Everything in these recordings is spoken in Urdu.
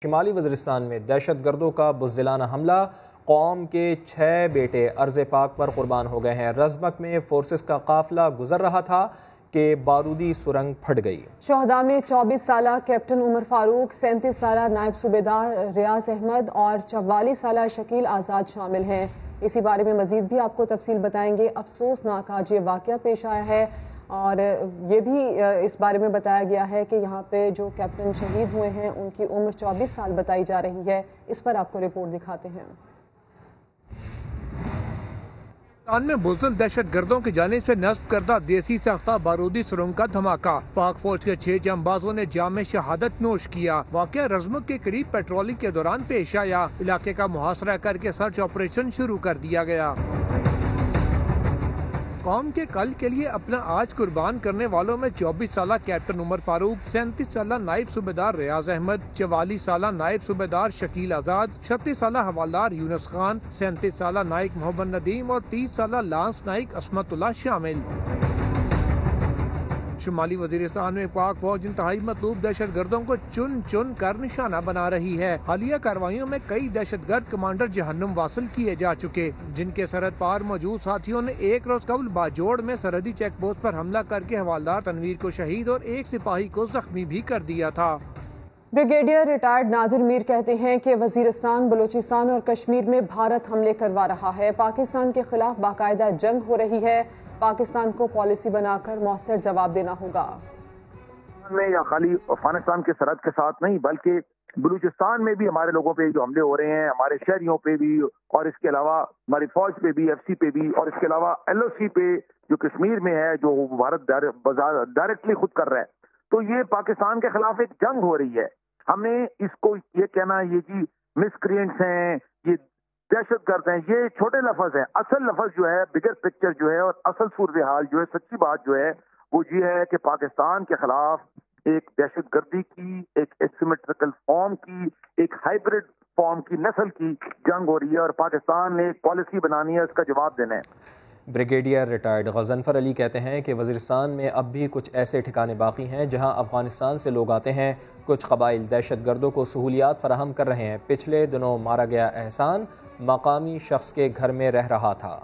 شمالی وزیرستان میں دہشت گردوں کا بزدلانہ حملہ، قوم کے 6 بیٹے ارض پاک پر قربان ہو گئے ہیں۔ رزمک میں فورسز کا قافلہ گزر رہا تھا کہ بارودی سرنگ پھٹ گئی۔ شہداء میں 24 سالہ کیپٹن عمر فاروق، 37 سالہ نائب صوبیدار ریاض احمد اور 44 سالہ شکیل آزاد شامل ہیں۔ اسی بارے میں مزید بھی آپ کو تفصیل بتائیں گے۔ افسوسناک آج یہ واقعہ پیش آیا ہے اور یہ بھی اس بارے میں بتایا گیا ہے کہ یہاں پہ جو کیپٹن شہید ہوئے ہیں ان کی عمر 24 سال بتائی جا رہی ہے۔ اس پر آپ کو رپورٹ دکھاتے ہیں۔ پاکستان میں بزدل دہشت گردوں کی جانب سے نصب کردہ دیسی ساختہ بارودی سرنگ کا دھماکہ، پاک فوج کے 6 جانبازوں نے جام شہادت نوش کیا۔ واقعہ رزمک کے قریب پیٹرولنگ کے دوران پیش آیا۔ علاقے کا محاصرہ کر کے سرچ آپریشن شروع کر دیا گیا۔ قوم کے کل کے لیے اپنا آج قربان کرنے والوں میں 24 سالہ کیپٹن عمر فاروق، 37 سالہ نائب صوبیدار ریاض احمد، 44 سالہ نائب صوبیدار شکیل آزاد، 36 سالہ حوالدار یونس خان، 37 سالہ نائک محمد ندیم اور 30 سالہ لانس نائک عصمت اللہ شامل۔ شمالی وزیرستان میں پاک فوج انتہائی مطلوب دہشت گردوں کو چن چن کر نشانہ بنا رہی ہے۔ حالیہ کارروائیوں میں کئی دہشت گرد کمانڈر جہنم واصل کیے جا چکے، جن کے سرحد پار موجود ساتھیوں نے ایک روز قبل باجوڑ میں سرحدی چیک پوسٹ پر حملہ کر کے حوالدار تنویر کو شہید اور ایک سپاہی کو زخمی بھی کر دیا تھا۔ بریگیڈیئر ریٹائرڈ نادر میر کہتے ہیں کہ وزیرستان، بلوچستان اور کشمیر میں بھارت حملے کروا رہا ہے، پاکستان کے خلاف باقاعدہ جنگ ہو رہی ہے، پاکستان کو پالیسی بنا کر مؤثر جواب دینا ہوگا۔ میں یا خالی افغانستان کے سرحد کے ساتھ نہیں بلکہ بلوچستان میں بھی ہمارے لوگوں پہ جو حملے ہو رہے ہیں، ہمارے شہریوں پہ بھی، اور اس کے علاوہ ہماری فوج پہ بھی، ایف سی پہ بھی، اور اس کے علاوہ ایل او سی پہ جو کشمیر میں ہے، جو بھارت ڈائریکٹلی خود کر رہا ہے، تو یہ پاکستان کے خلاف ایک جنگ ہو رہی ہے۔ ہم نے اس کو یہ کہنا یہ جی مسکرینٹس ہیں، یہ دہشت گرد ہیں، یہ چھوٹے لفظ ہیں۔ اصل لفظ جو ہے، بگر پکچر جو ہے اور اصل صورتحال جو ہے، سچی بات جو ہے وہ یہ ہے کہ پاکستان کے خلاف ایک دہشت گردی کی، ایک ایسیمیٹرکل فارم کی، ایک ہائیبرڈ فارم کی، نسل کی جنگ ہو رہی ہے اور پاکستان نے ایک پالیسی بنانی ہے، اس کا جواب دینا ہے۔ بریگیڈیئر ریٹائرڈ غضنفر علی کہتے ہیں کہ وزیرستان میں اب بھی کچھ ایسے ٹھکانے باقی ہیں جہاں افغانستان سے لوگ آتے ہیں۔ کچھ قبائل دہشت گردوں کو سہولیات فراہم کر رہے ہیں۔ پچھلے دنوں مارا گیا احسان مقامی شخص کے گھر میں رہ رہا تھا۔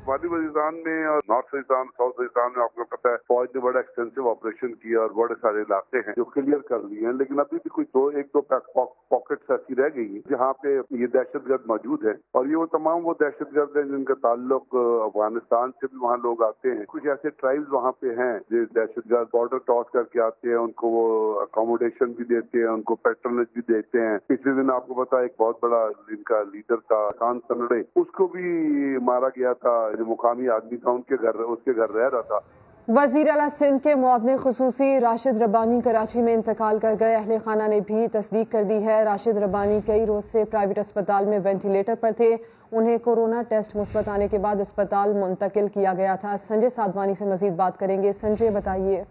شمالی وزیرستان میں اور نارتھ وزیرستان، ساؤتھ وزیرستان میں آپ کو پتہ ہے فوج نے بڑا ایکسٹینسو آپریشن کیا اور بڑے سارے علاقے ہیں جو کلیئر کر لیے ہیں، لیکن ابھی بھی کوئی ایک دو پاکٹس ایسی رہ گئی ہیں جہاں پہ یہ دہشت گرد موجود ہیں، اور یہ وہ تمام وہ دہشت گرد ہیں جن کا تعلق افغانستان سے بھی وہاں لوگ آتے ہیں۔ کچھ ایسے ٹرائبز وہاں پہ ہیں جو دہشت گرد بارڈر کراس کر کے آتے ہیں، ان کو وہ اکاموڈیشن بھی دیتے ہیں، ان کو پیٹرنیج بھی دیتے ہیں۔ پچھلے دن آپ کو پتا ایک بہت بڑا ان کا لیڈر تھا خان سنڑے، اس کو بھی مارا گیا تھا، مقامی آدمی تھا، اس کے گھر رہ رہا تھا۔ وزیر اعلیٰ سندھ کے معاون خصوصی راشد ربانی کراچی میں انتقال کر گئے۔ اہل خانہ نے بھی تصدیق کر دی ہے۔ راشد ربانی کئی روز سے پرائیویٹ اسپتال میں وینٹیلیٹر پر تھے، انہیں کورونا ٹیسٹ مثبت آنے کے بعد اسپتال منتقل کیا گیا تھا۔ سنجے سادوانی سے مزید بات کریں گے۔ سنجے بتائیے۔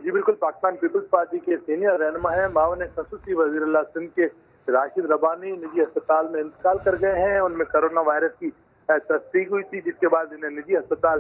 جی بالکل، پاکستان پیپلز پارٹی کے سینئر رہنما ہیں، معاون خصوصی وزیر اعلیٰ سندھ کے راشد ربانی نجی اسپتال میں انتقال کر گئے ہیں۔ ان میں کرونا وائرس کی تصدیق ہوئی تھی، جس کے بعد انہیں نجی اسپتال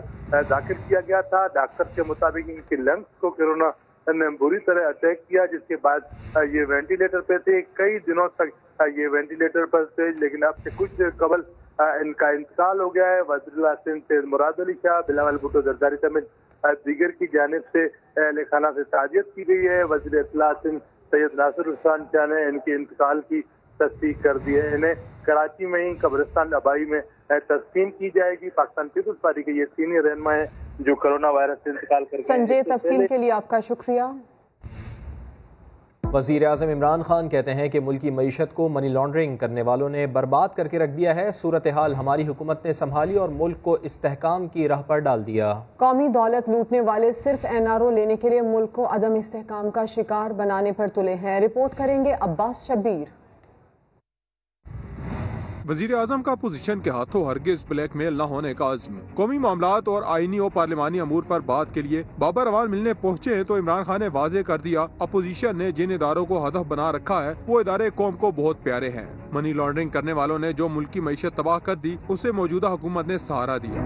داخل کیا گیا تھا۔ ڈاکٹر کے مطابق ان کے لنگس کو کورونا نے بری طرح اٹیک کیا، جس کے بعد یہ وینٹیلیٹر پہ تھے۔ کئی دنوں تک یہ وینٹیلیٹر پر تھے، لیکن اب سے کچھ دیر قبل ان کا انتقال ہو گیا ہے۔ وزیر اعلیٰ سندھ سید مراد علی شاہ، بلاول بھٹو زرداری سمیت دیگر کی جانب سے اہل خانہ سے تعزیت کی گئی ہے۔ وزیر اطلاع سندھ سید ناصر حسین شاہ نے ان کے انتقال کی تصدیق کر دی ہے۔ انہیں کراچی میں ہی قبرستان آبائی میں تسلیم کی جائے گی۔ پاکستان پیپلز پارٹی کے یہ سینئر رہنما ہیں جو کرونا وائرس سے انتقال کر گئے۔ سنجے، تفصیل کے لیے آپ کا شکریہ۔ وزیر اعظم عمران خان کہتے ہیں کہ ملکی معیشت کو منی لانڈرنگ کرنے والوں نے برباد کر کے رکھ دیا ہے۔ صورتحال ہماری حکومت نے سنبھالی اور ملک کو استحکام کی راہ پر ڈال دیا۔ قومی دولت لوٹنے والے صرف این آر او لینے کے لیے ملک کو عدم استحکام کا شکار بنانے پر تلے ہیں۔ رپورٹ کریں گے عباس شبیر۔ وزیر اعظم کا اپوزیشن کے ہاتھوں ہرگز بلیک میل نہ ہونے کا عزم۔ قومی معاملات اور آئینی و پارلیمانی امور پر بات کے لیے بابا روان ملنے پہنچے ہیں تو عمران خان نے واضح کر دیا اپوزیشن نے جن اداروں کو ہدف بنا رکھا ہے وہ ادارے قوم کو بہت پیارے ہیں۔ منی لانڈرنگ کرنے والوں نے جو ملک کی معیشت تباہ کر دی اسے موجودہ حکومت نے سہارا دیا۔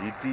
GT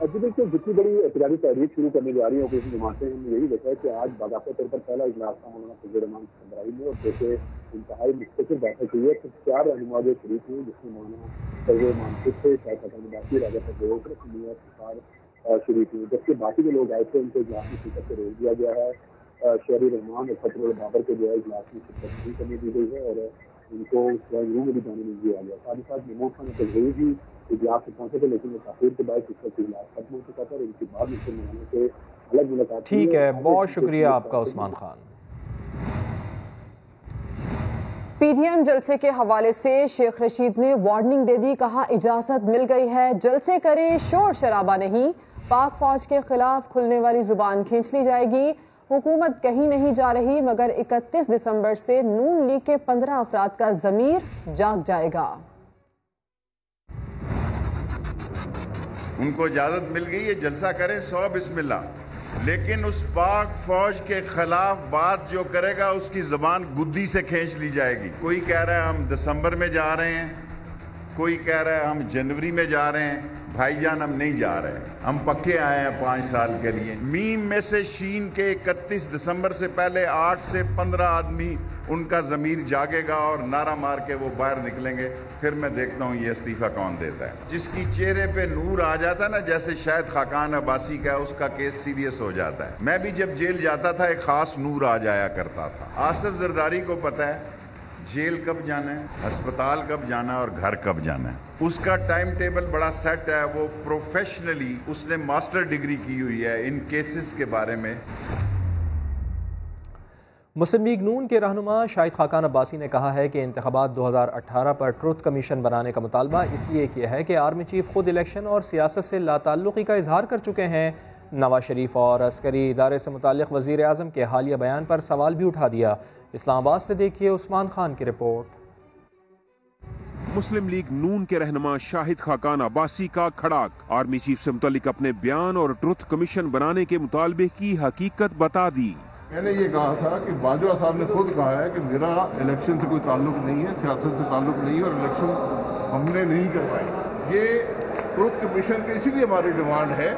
جی بالکل، جتنی بڑی احتجاجی تحریک شروع کرنے جا رہی ہیں اپوزیشن جماعتیں، ہم نے یہی دیکھا ہے کہ آج باضابطہ طور پر پہلا اجلاس تھا مولانا فضل الرحمان کی سربراہی میں، اور جیسے انتہائی مختصر بیٹھک ہوئی ہے، تو 4 رہنما جو شریک ہوئے، جس میں مولانا فضل الرحمان خود تھے، شاہد خاقان عباسی، راجہ فروغ شریک ہوئے، جبکہ باقی جو لوگ آئے تھے ان کو اجلاس میں شرکت سے روک دیا گیا ہے۔ شہری رحمان اور فطر البابر کو جو ہے اجلاس میں شرکت نہیں کرنے دی گئی ہے اور ان کو ڈرائنگ روم میں بھی جانے نہیں دیا گیا۔ ساتھ ہی ساتھ محمود خان تجویز بھی اجلاس سے پہنچے تھے، لیکن وہ تاخیر کے باعث اس وقت اجلاس ختم ہو چکا تھا اور ان کے بعد مجھ سے ملانے سے الگ ملاقات۔ ٹھیک ہے، بہت شکریہ آپ کا عثمان خان۔ پی ڈی ایم جلسے کے حوالے سے شیخ رشید نے وارننگ دے دی، کہا اجازت مل گئی ہے، جلسے کریں، شور شرابہ نہیں، پاک فوج کے خلاف کھلنے والی زبان کھینچ لی جائے گی، حکومت کہیں نہیں جا رہی، مگر 31 دسمبر سے نون لیگ کے 15 افراد کا ضمیر جاگ جائے گا۔ ان کو اجازت مل گئی ہے، جلسہ کریں، 100 بسم اللہ، لیکن اس پاک فوج کے خلاف بات جو کرے گا اس کی زبان گدی سے کھینچ لی جائے گی۔ کوئی کہہ رہا ہے ہم دسمبر میں جا رہے ہیں، کوئی کہہ رہا ہے ہم جنوری میں جا رہے ہیں، بھائی جان ہم نہیں جا رہے، ہم پکے آئے ہیں 5 سال کے لیے۔ میم میں سے شین کے 31 دسمبر سے پہلے 8 سے 15 آدمی ان کا ضمیر جاگے گا اور نعرہ مار کے وہ باہر نکلیں گے، پھر میں دیکھتا ہوں یہ استعفیٰ کون دیتا ہے۔ جس کی چہرے پہ نور آ جاتا ہے نا، جیسے شاہد خاقان عباسی کا، اس کا کیس سیریس ہو جاتا ہے۔ میں بھی جب جیل جاتا تھا ایک خاص نور آ جایا کرتا تھا۔ آصف زرداری کو پتہ ہے جیل کب جانا ہے، ہسپتال کب جانا ہے اور گھر کب جانا ہے۔ اس کا ٹائم ٹیبل بڑا سیٹ ہے، وہ پروفیشنلی اس نے ماسٹر ڈگری کی ہوئی ہے ان کیسز کے بارے میں۔ مسلم لیگ نون کے رہنما شاہد خاقان عباسی نے کہا ہے کہ انتخابات 2018 پر ٹروتھ کمیشن بنانے کا مطالبہ اس لیے کیا ہے کہ آرمی چیف خود الیکشن اور سیاست سے لا تعلقی کا اظہار کر چکے ہیں۔ نواز شریف اور عسکری ادارے سے متعلق وزیر اعظم کے حالیہ بیان پر سوال بھی اٹھا دیا۔ اسلام آباد سے دیکھیے عثمان خان کی رپورٹ۔ مسلم لیگ نون کے رہنما شاہد خاقان عباسی کا کھڑاک، آرمی چیف سے متعلق اپنے بیان اور ٹروتھ کمیشن بنانے کے مطالبے کی حقیقت بتا دی۔ میں نے یہ کہا تھا کہ باجوہ صاحب نے خود کہا ہے کہ میرا الیکشن سے کوئی تعلق نہیں ہے، سیاست سے تعلق نہیں ہے اور الیکشن ہم نے نہیں کروائی۔ یہ ٹروتھ کمیشن کی اسی لیے ہماری ڈیمانڈ ہے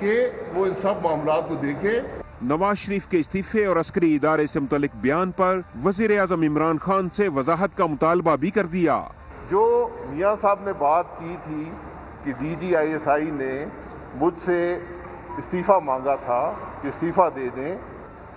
کہ وہ ان سب معاملات کو دیکھے۔ نواز شریف کے استعفے اور عسکری ادارے سے متعلق بیان پر وزیر اعظم عمران خان سے وضاحت کا مطالبہ بھی کر دیا۔ جو میاں صاحب نے بات کی تھی کہ DGISI نے مجھ سے استعفیٰ مانگا تھا کہ استعفیٰ دے دیں،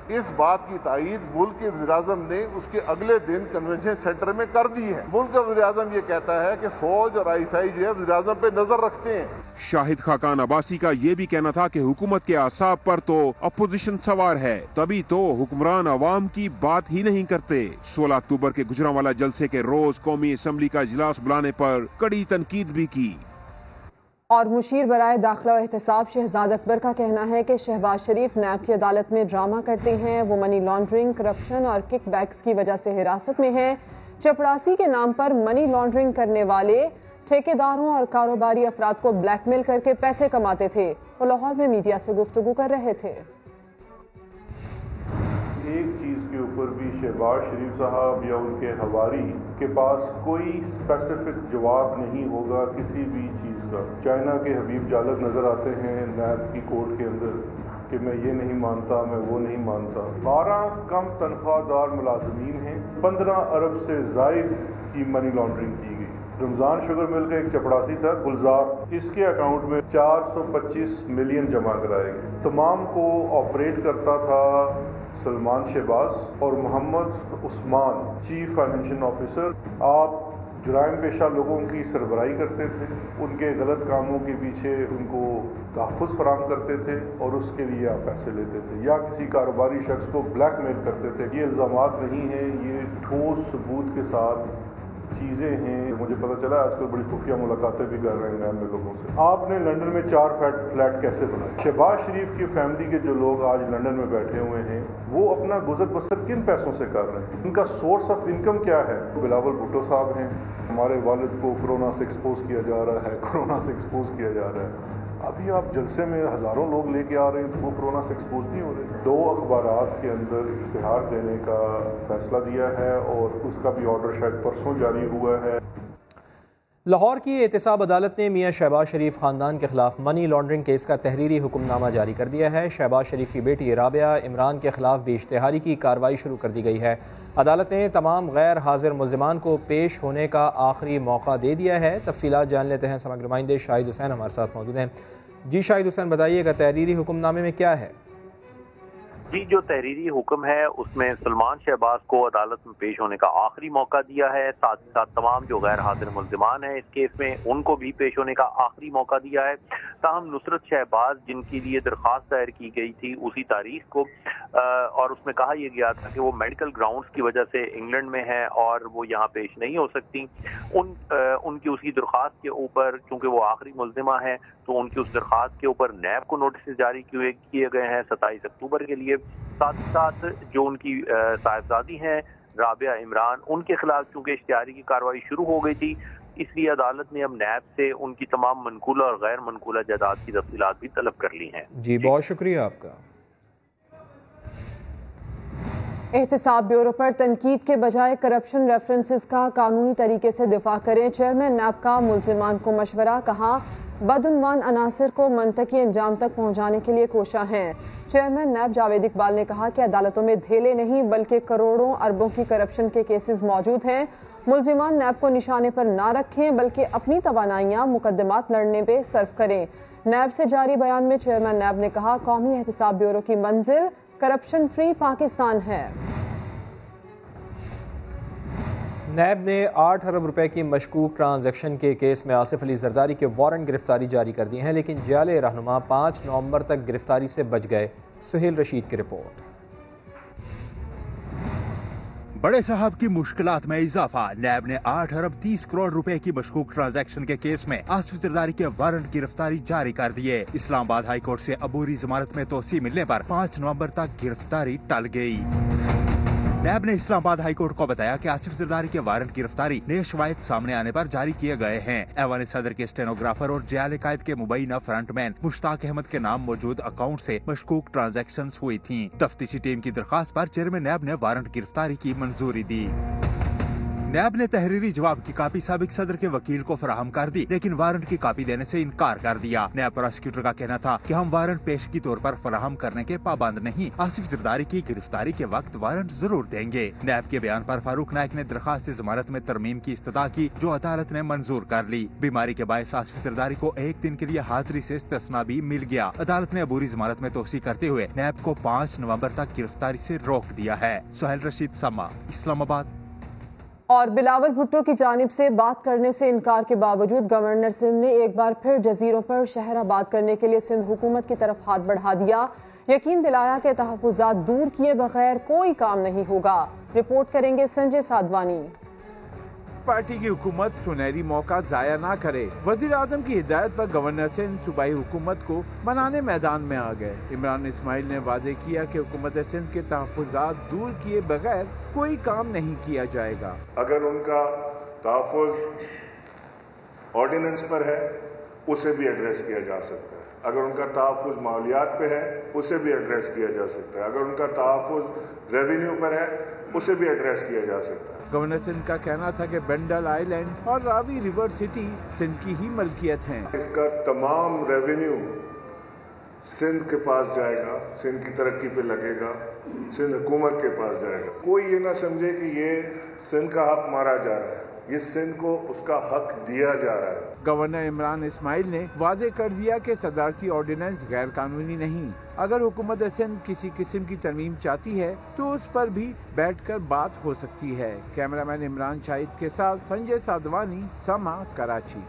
اس بات کی تائید ملک کے وزیر اعظم نے اس کے اگلے دن کنونشن سینٹر میں کر دی ہے۔ ملک کا وزیر اعظم یہ کہتا ہے کہ فوج اور ISI جو ہے وزیر اعظم پہ نظر رکھتے ہیں۔ شاہد خاقان عباسی کا یہ بھی کہنا تھا کہ حکومت کے اعصاب پر تو اپوزیشن سوار ہے، تبھی تو حکمران عوام کی بات ہی نہیں کرتے۔ 16 اکتوبر کے گجرانوالہ جلسے کے روز قومی اسمبلی کا اجلاس بلانے پر کڑی تنقید بھی کی۔ اور مشیر برائے داخلہ و احتساب شہزاد اکبر کا کہنا ہے کہ شہباز شریف نیب کی عدالت میں ڈرامہ کرتے ہیں، وہ منی لانڈرنگ، کرپشن اور کک بیکس کی وجہ سے حراست میں ہیں۔ چپڑاسی کے نام پر منی لانڈرنگ کرنے والے ٹھیکیداروں اور کاروباری افراد کو بلیک میل کر کے پیسے کماتے تھے۔ وہ لاہور میں میڈیا سے گفتگو کر رہے تھے۔ ایک چیز کے اوپر بھی شہباز شریف صاحب یا ان کے حواری کے پاس کوئی اسپیسیفک جواب نہیں ہوگا کسی بھی چیز کا۔ چائنا کے حبیب جالب نظر آتے ہیں نیب کی کورٹ کے اندر کہ میں یہ نہیں مانتا، میں وہ نہیں مانتا۔ 12 کم تنخواہ دار ملازمین ہیں، 15 ارب سے زائد کی منی لانڈرنگ کی گئی۔ رمضان شوگر مل کا ایک چپڑاسی تھا گلزار، اس کے اکاؤنٹ میں 425 ملین جمع کرائے گئے۔ تمام کو آپریٹ کرتا تھا سلمان شہباز اور Muhammad Usman, chief financial officer. آپ جرائم پیشہ لوگوں کی سربراہی کرتے تھے، ان کے غلط کاموں کے پیچھے ان کو تحفظ فراہم کرتے تھے اور اس کے لیے آپ پیسے لیتے تھے، یا کسی کاروباری شخص کو بلیک میل کرتے تھے۔ یہ الزامات نہیں ہیں، یہ ٹھوس ثبوت کے ساتھ چیزیں ہیں۔ مجھے پتہ چلا آج کل بڑی خفیہ ملاقاتیں بھی کر رہے ہیں نیب میں لوگوں سے۔ آپ نے لنڈن میں 4 فلیٹ کیسے بنائے؟ شہباز شریف کی فیملی کے جو لوگ آج لنڈن میں بیٹھے ہوئے ہیں وہ اپنا گزر بسر کن پیسوں سے کر رہے ہیں؟ ان کا سورس آف انکم کیا ہے؟ بلاول بھٹو صاحب ہیں، ہمارے والد کو کورونا سے ایکسپوز کیا جا رہا ہے، کورونا سے ایکسپوز کیا جا رہا ہے۔ ابھی آپ جلسے میں ہزاروں لوگ لے کے آ رہے ہیں تو وہ کورونا سے ایکسپوز نہیں ہو رہے۔ 2 اخبارات کے اندر اشتہار دینے کا فیصلہ دیا ہے اور اس کا بھی آرڈر شاید پرسوں جاری ہوا ہے۔ لاہور کی احتساب عدالت نے میاں شہباز شریف خاندان کے خلاف منی لانڈرنگ کیس کا تحریری حکم نامہ جاری کر دیا ہے۔ شہباز شریف کی بیٹی رابعہ عمران کے خلاف بھی اشتہاری کی کارروائی شروع کر دی گئی ہے۔ عدالت نے تمام غیر حاضر ملزمان کو پیش ہونے کا آخری موقع دے دیا ہے۔ تفصیلات جان لیتے ہیں، سماعت نمائندے شاہد حسین ہمارے ساتھ موجود ہیں۔ جی شاہد حسین، بتائیے گا تحریری حکم نامے میں کیا ہے؟ جی، جو تحریری حکم ہے اس میں سلمان شہباز کو عدالت میں پیش ہونے کا آخری موقع دیا ہے، ساتھ ہی ساتھ تمام جو غیر حاضر ملزمان ہیں اس کیس میں ان کو بھی پیش ہونے کا آخری موقع دیا ہے۔ تاہم نصرت شہباز جن کے لیے درخواست دائر کی گئی تھی اسی تاریخ کو اور اس میں کہا یہ گیا تھا کہ وہ میڈیکل گراؤنڈز کی وجہ سے انگلینڈ میں ہے اور وہ یہاں پیش نہیں ہو سکتی، ان کی اسی درخواست کے اوپر چونکہ وہ آخری ملزمہ ہیں تو ان کی اس درخواست کے اوپر نیب کو نوٹس جاری کیے گئے ہیں 27 اکتوبر کے لیے۔ ساتھ ہی ساتھ جو ان کی صاحبزادی ہیں رابعہ عمران، ان کے خلاف چونکہ اشتہاری کی کارروائی شروع ہو گئی تھی اس لیے عدالت نے اب نیب سے ان کی تمام منقولہ اور غیر منقولہ جائیداد کی تفصیلات بھی طلب کر لی ہیں۔ جی بہت شکریہ آپ کا۔ احتساب بیورو پر تنقید کے بجائے کرپشن ریفرنسز کا قانونی طریقے سے دفاع کریں، چیئرمین نیب کا ملزمان کو مشورہ، کہا بدعنوان عناصر کو منطقی انجام تک پہنچانے کے لیے کوشاں ہیں۔ چیئرمین نیب جاوید اقبال نے کہا کہ عدالتوں میں دھیلے نہیں بلکہ کروڑوں اربوں کی کرپشن کے کیسز موجود ہیں، ملزمان نیب کو نشانے پر نہ رکھیں بلکہ اپنی توانائیاں مقدمات لڑنے پہ صرف کریں۔ نیب سے جاری بیان میں چیئرمین نیب نے کہا قومی احتساب بیورو کی منزل کرپشن فری پاکستان ہے۔ نیب نے 8 ارب روپے کی مشکوک ٹرانزیکشن کے کیس میں آصف علی زرداری کے وارنٹ گرفتاری جاری کر دی ہیں، لیکن جعلی رہنما 5 نومبر تک گرفتاری سے بچ گئے۔ سہیل رشید کی رپورٹ۔ بڑے صاحب کی مشکلات میں اضافہ، نیب نے 8 ارب 30 کروڑ روپے کی مشکوک ٹرانزیکشن کے کیس میں آصف زرداری کے وارنٹ گرفتاری جاری کر دیے۔ اسلام آباد ہائی کورٹ سے عبوری ضمانت میں توسیع ملنے پر 5 نومبر تک گرفتاری ٹل گئی۔ نیب نے اسلام آباد ہائی کورٹ کو بتایا کہ آصف زرداری کے وارنٹ گرفتاری نئے شواہد سامنے آنے پر جاری کیے گئے ہیں۔ ایوان صدر کے اسٹینوگرافر اور جعلی قائد کے مبینہ فرنٹ مین مشتاق احمد کے نام موجود اکاؤنٹ سے مشکوک ٹرانزیکشنز ہوئی تھیں۔ تفتیشی ٹیم کی درخواست پر چیئرمین نیب نے وارنٹ گرفتاری کی منظوری دی۔ نیب نے تحریری جواب کی کاپی سابق صدر کے وکیل کو فراہم کر دی، لیکن وارنٹ کی کاپی دینے سے انکار کر دیا۔ نیب پراسیکیوٹر کا کہنا تھا کہ ہم وارنٹ پیشگی طور پر فراہم کرنے کے پابند نہیں، آصف زرداری کی گرفتاری کے وقت وارنٹ ضرور دیں گے۔ نیب کے بیان پر فاروق نائک نے درخواست ضمانت میں ترمیم کی استدعا کی جو عدالت نے منظور کر لی۔ بیماری کے باعث آصف زرداری کو 1 دن کے لیے حاضری سے استثناء بھی مل گیا۔ عدالت نے عبوری ضمانت میں توسیع کرتے ہوئے نیب کو 5 نومبر تک گرفتاری سے روک دیا ہے۔ سہیل رشید سما، اسلام آباد۔ اور بلاول بھٹو کی جانب سے بات کرنے سے انکار کے باوجود گورنر سندھ نے ایک بار پھر جزیروں پر شہر آباد کرنے کے لیے سندھ حکومت کی طرف ہاتھ بڑھا دیا، یقین دلایا کہ تحفظات دور کیے بغیر کوئی کام نہیں ہوگا۔ رپورٹ کریں گے سنجے سادوانی۔ پارٹی کی حکومت سنہری موقع ضائع نہ کرے، وزیر اعظم کی ہدایت پر گورنر سندھ صوبائی حکومت کو منانے میدان میں آ گئے۔ عمران اسماعیل نے واضح کیا کہ حکومت سندھ کے تحفظات دور کیے بغیر کوئی کام نہیں کیا جائے گا۔ اگر ان کا تحفظ آرڈیننس پر ہے اسے بھی ایڈریس کیا جا سکتا ہے، اگر ان کا تحفظ ماحولیات پہ ہے اسے بھی ایڈریس کیا جا سکتا ہے، اگر ان کا تحفظ ریونیو پر ہے اسے بھی ایڈریس کیا جا سکتا ہے۔ گورنر سندھ کا کہنا تھا کہ بینڈل آئی لینڈ اور راوی ریور سٹی سندھ کی ہی ملکیت ہیں۔ اس کا تمام ریونیو سندھ کے پاس جائے گا، سندھ کی ترقی پہ لگے گا، سندھ حکومت کے پاس جائے گا۔ کوئی یہ نہ سمجھے کہ یہ سندھ کا حق مارا جا رہا ہے، یہ سندھ کو اس کا حق دیا جا رہا ہے۔ گورنر عمران اسماعیل نے واضح کر دیا کہ صدارتی آرڈیننس غیر قانونی نہیں، اگر حکومت سندھ کسی قسم کی ترمیم چاہتی ہے تو اس پر بھی بیٹھ کر بات ہو سکتی ہے۔ کیمرہ مین عمران شاہد کے ساتھ سنجے سادوانی، سما، کراچی۔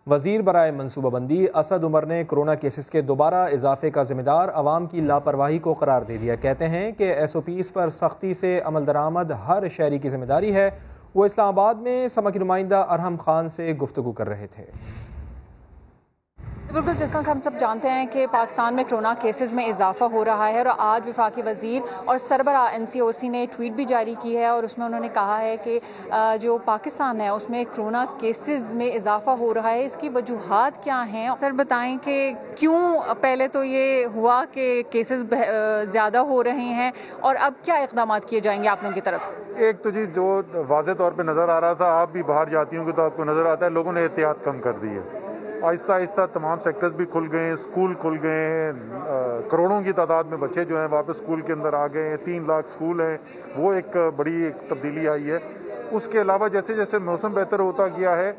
وزیر برائے منصوبہ بندی اسد عمر نے کرونا کیسز کے دوبارہ اضافے کا ذمہ دار عوام کی لاپرواہی کو قرار دے دیا۔ کہتے ہیں کہ SOPs پر سختی سے عمل درآمد ہر شہری کی ذمہ داری ہے۔ وہ اسلام آباد میں سما کی نمائندہ ارحم خان سے گفتگو کر رہے تھے۔ بالکل، جس طرح سے ہم سب جانتے ہیں کہ پاکستان میں کرونا کیسز میں اضافہ ہو رہا ہے، اور آج وفاقی وزیر اور سربراہ NCOC نے ٹویٹ بھی جاری کی ہے، اور اس میں انہوں نے کہا ہے کہ جو پاکستان ہے اس میں کرونا کیسز میں اضافہ ہو رہا ہے، اس کی وجوہات کیا ہیں؟ سر بتائیں کہ کیوں پہلے تو یہ ہوا کہ کیسز زیادہ ہو رہے ہیں، اور اب کیا اقدامات کیے جائیں گے آپ لوگوں کی طرف؟ ایک تو جی جو واضح طور پہ نظر آ رہا تھا، آپ بھی باہر جاتی ہوں کہ تو آپ کو نظر آتا ہے لوگوں نے احتیاط کم کر دی ہے. آہستہ آہستہ تمام سیکٹرز بھی کھل گئے ہیں، اسکول کھل گئے ہیں، کروڑوں کی تعداد میں بچے جو ہیں واپس اسکول کے اندر آ گئے ہیں، 3 لاکھ اسکول ہیں، وہ ایک بڑی تبدیلی آئی ہے. اس کے علاوہ جیسے جیسے موسم بہتر ہوتا گیا ہے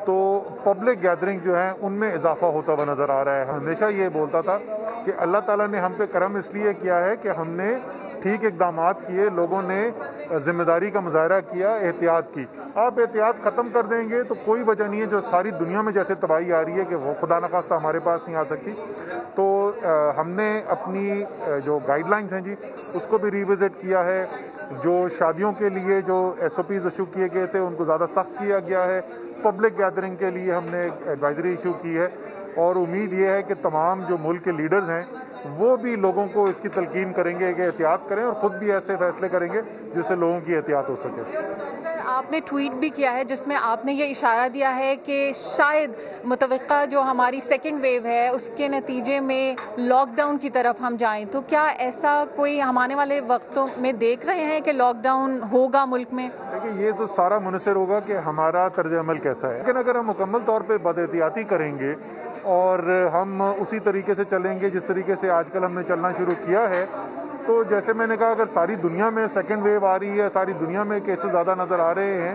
تو پبلک گیدرنگ جو ہیں ان میں اضافہ ہوتا ہوا نظر آ رہا ہے. ہمیشہ یہ بولتا تھا کہ اللہ تعالیٰ نے ہم پہ کرم اس لیے کیا ہے کہ ہم نے ٹھیک اقدامات کیے، لوگوں نے ذمہ داری کا مظاہرہ کیا، احتیاط کی. آپ احتیاط ختم کر دیں گے تو کوئی وجہ نہیں ہے جو ساری دنیا میں جیسے تباہی آ رہی ہے کہ وہ خدا نخواستہ ہمارے پاس نہیں آ سکتی. تو ہم نے اپنی جو گائیڈ لائنز ہیں جی اس کو بھی ریوزٹ کیا ہے. جو شادیوں کے لیے جو SOPs ایشو کیے گئے تھے ان کو زیادہ سخت کیا گیا ہے. پبلک گیدرنگ کے لیے ہم نے ایڈوائزری ایشو کی ہے، اور امید یہ ہے کہ تمام جو ملک کے لیڈرز ہیں وہ بھی لوگوں کو اس کی تلقین کریں گے کہ احتیاط کریں، اور خود بھی ایسے فیصلے کریں گے جس سے لوگوں کی احتیاط ہو سکے. آپ نے ٹویٹ بھی کیا ہے جس میں آپ نے یہ اشارہ دیا ہے کہ شاید متوقع جو ہماری سیکنڈ ویو ہے اس کے نتیجے میں لاک ڈاؤن کی طرف ہم جائیں، تو کیا ایسا کوئی ہم آنے والے وقتوں میں دیکھ رہے ہیں کہ لاک ڈاؤن ہوگا ملک میں؟ دیکھیے یہ تو سارا منحصر ہوگا کہ ہمارا طرز عمل کیسا ہے، لیکن اگر ہم مکمل طور پہ بد احتیاطی کریں گے اور ہم اسی طریقے سے چلیں گے جس طریقے سے آج کل ہم نے چلنا شروع کیا ہے، تو جیسے میں نے کہا اگر ساری دنیا میں سیکنڈ ویو آ رہی ہے، ساری دنیا میں کیسز زیادہ نظر آ رہے ہیں،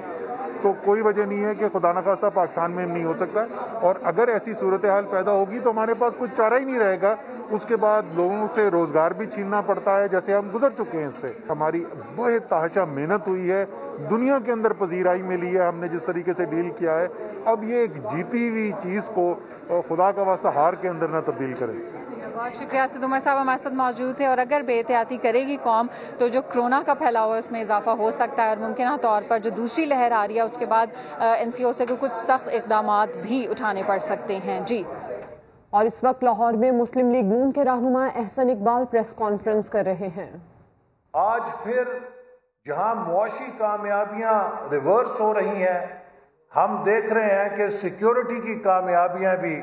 تو کوئی وجہ نہیں ہے کہ خدا نخواستہ پاکستان میں نہیں ہو سکتا. اور اگر ایسی صورتحال پیدا ہوگی تو ہمارے پاس کچھ چارہ ہی نہیں رہے گا. اس کے بعد لوگوں سے روزگار بھی چھیننا پڑتا ہے، جیسے ہم گزر چکے ہیں اس سے. ہماری بہت تحاشا محنت ہوئی ہے، دنیا کے اندر پذیرائی ملی ہے، ہم نے جس طریقے سے ڈیل کیا ہے. اب یہ ایک جیتی ہوئی چیز کو خدا کا واسطہ ہار کے اندر نہ تبدیل کرے. بہت شکریہ. اسد عمر صاحب ہمارے ساتھ موجود تھے. اور اگر بے احتیاطی کرے گی قوم تو جو کرونا کا پھیلاؤ ہے اس میں اضافہ ہو سکتا ہے، اور ممکنہ طور پر جو دوسری لہر آ رہی ہے اس کے بعد NCOC کو کچھ سخت اقدامات بھی اٹھانے پڑ سکتے ہیں. جی. اور اس وقت لاہور میں مسلم لیگ نون کے رہنما احسن اقبال پریس کانفرنس کر رہے ہیں. آج پھر جہاں معاشی کامیابیاں ریورس ہو رہی ہیں، ہم دیکھ رہے ہیں کہ سیکیورٹی کی کامیابیاں بھی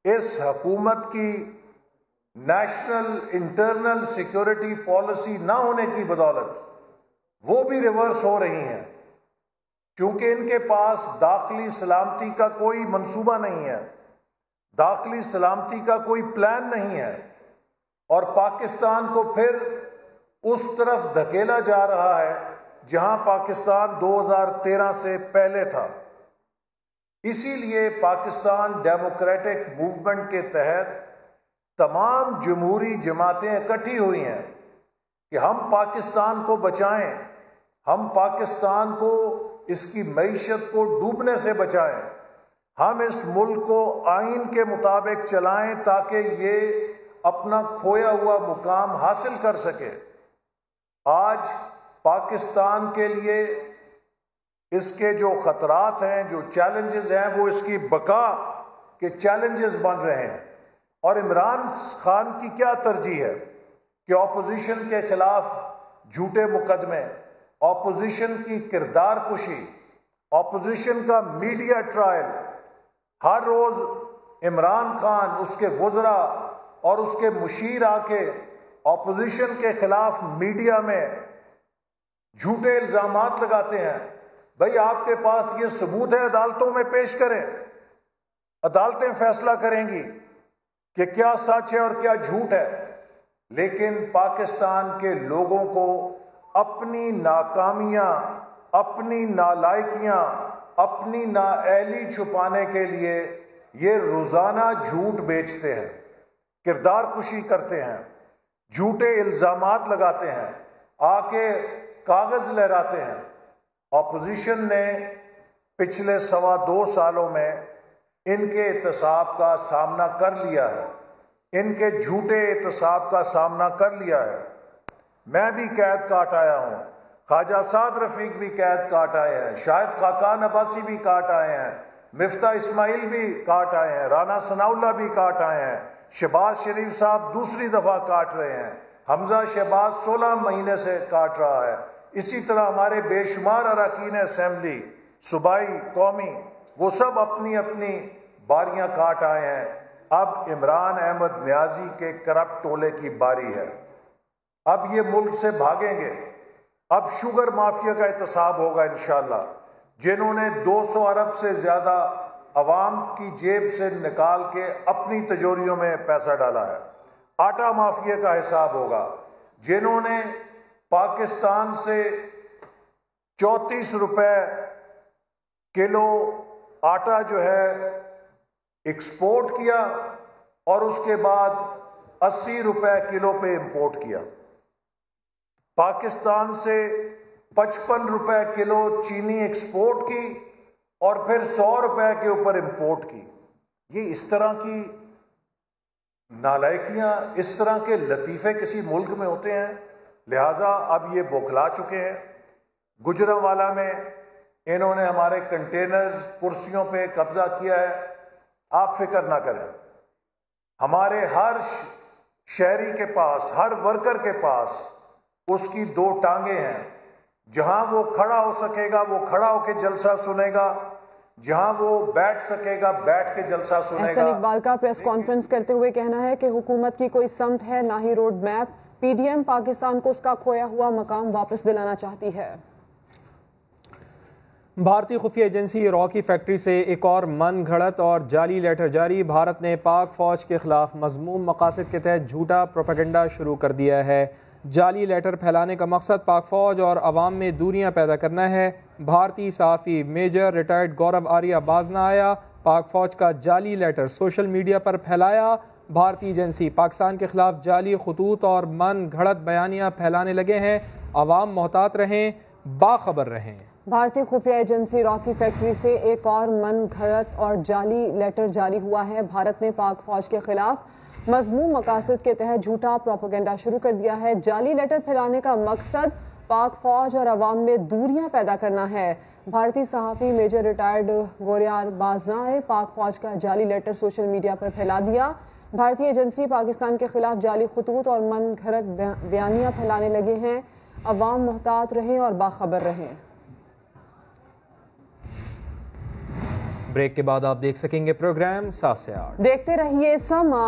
اس حکومت کی نیشنل انٹرنل سیکیورٹی پالیسی نہ ہونے کی بدولت وہ بھی ریورس ہو رہی ہیں، کیونکہ ان کے پاس داخلی سلامتی کا کوئی منصوبہ نہیں ہے، داخلی سلامتی کا کوئی پلان نہیں ہے، اور پاکستان کو پھر اس طرف دھکیلا جا رہا ہے جہاں پاکستان 2013 سے پہلے تھا. اسی لیے پاکستان ڈیموکریٹک موومنٹ کے تحت تمام جمہوری جماعتیں اکٹھی ہوئی ہیں کہ ہم پاکستان کو بچائیں، ہم پاکستان کو اس کی معیشت کو ڈوبنے سے بچائیں، ہم اس ملک کو آئین کے مطابق چلائیں تاکہ یہ اپنا کھویا ہوا مقام حاصل کر سکے. آج پاکستان کے لیے اس کے جو خطرات ہیں، جو چیلنجز ہیں، وہ اس کی بقا کے چیلنجز بن رہے ہیں. اور عمران خان کی کیا ترجیح ہے کہ اپوزیشن کے خلاف جھوٹے مقدمے، اپوزیشن کی کردار کشی، اپوزیشن کا میڈیا ٹرائل، ہر روز عمران خان، اس کے وزراء اور اس کے مشیر آ کے اپوزیشن کے خلاف میڈیا میں جھوٹے الزامات لگاتے ہیں. بھئی آپ کے پاس یہ ثبوت ہے، عدالتوں میں پیش کریں، عدالتیں فیصلہ کریں گی کہ کیا سچ ہے اور کیا جھوٹ ہے. لیکن پاکستان کے لوگوں کو اپنی ناکامیاں، اپنی نالائکیاں، اپنی نااہلی چھپانے کے لیے یہ روزانہ جھوٹ بیچتے ہیں، کردار کشی کرتے ہیں، جھوٹے الزامات لگاتے ہیں، آ کے کاغذ لہراتے ہیں. اپوزیشن نے پچھلے 2.25 سالوں میں ان کے احتساب کا سامنا کر لیا ہے، ان کے جھوٹے احتساب کا سامنا کر لیا ہے. میں بھی قید کاٹ آیا ہوں، خواجہ سعد رفیق بھی قید کاٹ آئے ہیں، شاہد خاقان عباسی بھی کاٹ آئے ہیں، مفتاح اسماعیل بھی کاٹ آئے ہیں, رانا ثناءاللہ بھی کاٹ آئے ہیں, شہباز شریف صاحب دوسری دفعہ کاٹ رہے ہیں, حمزہ شہباز 16 مہینے سے کاٹ رہا ہے. اسی طرح ہمارے بے شمار اراکین اسمبلی, صوبائی, قومی, وہ سب اپنی اپنی باریاں کاٹ آئے ہیں. اب عمران احمد نیازی کے کرپٹ ٹولے کی باری ہے. اب یہ ملک سے بھاگیں گے. اب شوگر مافیا کا احتساب ہوگا انشاءاللہ, جنہوں نے 200 ارب سے زیادہ عوام کی جیب سے نکال کے اپنی تجوریوں میں پیسہ ڈالا ہے. آٹا مافیا کا حساب ہوگا, جنہوں نے پاکستان سے 34 روپے کلو آٹا جو ہے ایکسپورٹ کیا اور اس کے بعد 80 روپے کلو پہ امپورٹ کیا. پاکستان سے 55 روپے کلو چینی ایکسپورٹ کی اور پھر 100 روپے کے اوپر امپورٹ کی. یہ اس طرح کی نالائکیاں, اس طرح کے لطیفے کسی ملک میں ہوتے ہیں؟ لہٰذا اب یہ بوکھلا چکے ہیں. گجرانوالہ میں انہوں نے ہمارے کنٹینرز, کرسیوں پہ قبضہ کیا ہے. آپ فکر نہ کریں, ہمارے ہر شہری کے پاس, ہر ورکر کے پاس اس کی 2 ٹانگیں ہیں. جہاں وہ کھڑا ہو سکے گا وہ کھڑا ہو کے جلسہ سنے گا, جہاں وہ بیٹھ سکے گا بیٹھ کے جلسہ سنے گا. احسن اقبال کا پریس کانفرنس کرتے ہوئے کہنا ہے کہ حکومت کی کوئی سمت ہے نہ ہی road map. P D M Pakistan کو اس کا کھویا ہوا مقام واپس دلانا چاہتی ہے. بھارتی خفیہ ایجنسی راکی فیکٹری سے ایک اور من گھڑت اور جعلی لیٹر جاری. بھارت نے پاک فوج کے خلاف مذموم مقاصد کے تحت جھوٹا پروپیگنڈا شروع کر دیا ہے. جعلی لیٹر پھیلانے کا مقصد پاک فوج اور عوام میں دوریاں پیدا کرنا ہے. بھارتی صحافی میجر ریٹائرڈ گورو آریہ باز نہ آیا, پاک فوج کا جعلی لیٹر سوشل میڈیا پر پھیلایا. بھارتی ایجنسی پاکستان کے خلاف جعلی خطوط اور من گھڑت بیانیاں پھیلانے لگے ہیں. عوام محتاط رہیں, باخبر رہیں. بھارتی خفیہ ایجنسی راکی فیکٹری سے ایک اور من گھڑت اور جعلی لیٹر جاری ہوا ہے. بھارت نے پاک فوج کے خلاف مذموم مقاصد کے تحت جھوٹا پروپیگنڈا شروع کر دیا ہے. جعلی لیٹر پھیلانے کا مقصد پاک فوج اور عوام میں دوریاں پیدا کرنا ہے. بھارتی صحافی میجر ریٹائرڈ گوریار بازنا نے پاک فوج کا جعلی لیٹر سوشل میڈیا پر پھیلا دیا. بھارتی ایجنسی پاکستان کے خلاف جعلی خطوط اور من گھڑت بیانیاں پھیلانے لگے ہیں. عوام محتاط رہیں اور باخبر رہیں. بریک کے بعد آپ دیکھ سکیں گے پروگرام 7 سے 8. دیکھتے رہیے سما.